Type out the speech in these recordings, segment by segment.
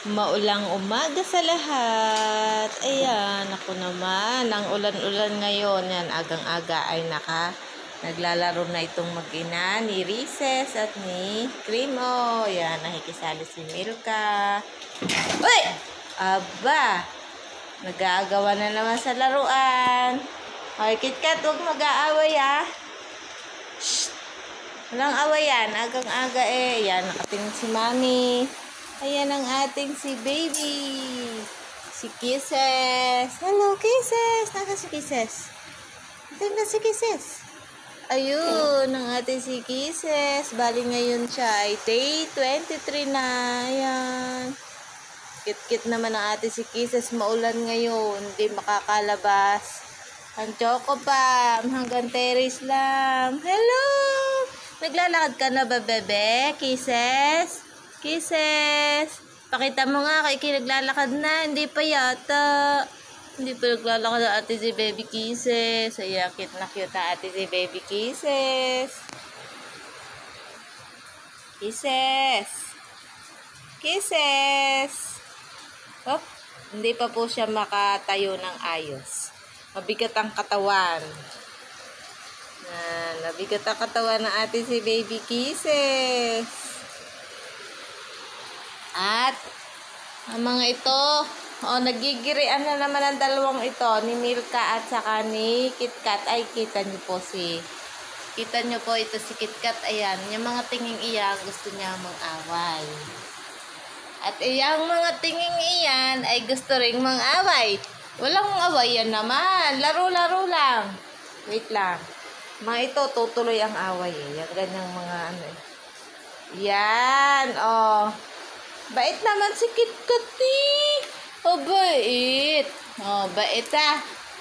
Maulang umaga sa lahat. Ayan, ako naman. Ang ulan-ulan ngayon. Yan, agang-aga ay naglalaro na itong mag-ina ni Rises at ni Cremo. Yan, nakikisali si Milka. Uy! Aba! Nag-aagawa na naman sa laruan. Okay, KitKat, huwag mag-aaway Shh! Walang away yan. Agang-aga eh. Yan, nakatingin si Mami. Ayan ang ating si baby. Si Kisses. Hello, Kisses. Naka si Kisses. Tingnan si Kisses. Ayun, ang ating si Kisses. Bali ngayon siya ay day 23 na. Ayan. Kit-kit naman ang ating si Kisses. Maulan ngayon. Hindi makakalabas. Ang Chocopam. Hanggang terrace lang. Hello! Naglalakad ka na ba, bebe? Kisses? Kisses, pakita mo nga kay naglalakad na. Hindi pa yata. Hindi pa naglalakad na ate si baby Kisses. Ayan, cute na cute na ate si baby Kisses. Kisses. Kisses. Oh, hindi pa po siya makatayo ng ayos. Mabigat ang katawan. Nabigat ang katawan ng ate si baby Kisses. At ang mga ito, nagigirian na naman ang dalawang ito, ni Milka at saka ni KitKat. Ay, kita nyo po ito si KitKat. Ayan, yung mga tinging iyan, gusto niya mag-away. At iyang mga tinging iyan ay gusto ring mag-away. Walang away yan naman. Laro-laro lang. Wait lang. Mga ito, tutuloy ang away eh. Yung ganyang mga ano eh. Yan, bait naman si KitKat eh. Bait. Bait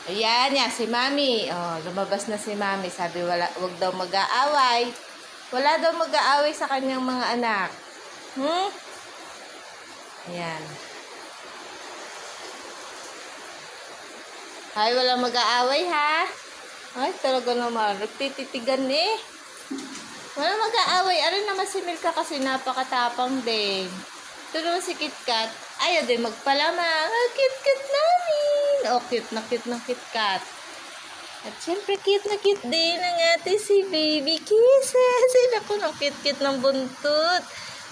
Ayan yan, si Mami. Lumabas na si Mami. Sabi, wag daw mag-aaway. Wala daw mag-aaway sa kanyang mga anak. Ayan. Ay, wala mag-aaway ha. Ay, talaga naman. Nagtititigan eh. Wala mag-aaway. Ano naman si Milka kasi napakatapang din. Ito naman si KitKat. Ayaw din magpalamang. KitKat namin. Cute na KitKat. At syempre, cute na cute din ang ate si baby Kisses. Ay, naku, ng cute ng buntot.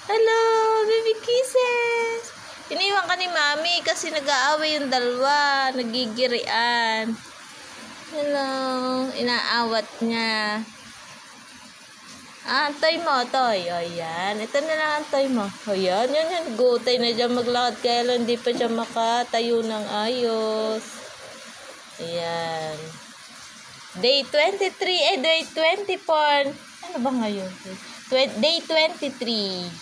Hello, baby Kisses. Iniwan ka ni Mami kasi nag-aaway yung dalawa. Nagigirian. Hello. Inaawat niya. Toy mo, toy. Ayan. Ito na lang ang toy mo. Ayan, yan. Gutay na dyan maglakad. Kaya lang hindi pa dyan makatayo ng ayos. Ayan. Day 23, day 24. Ano ba ngayon? Day 23.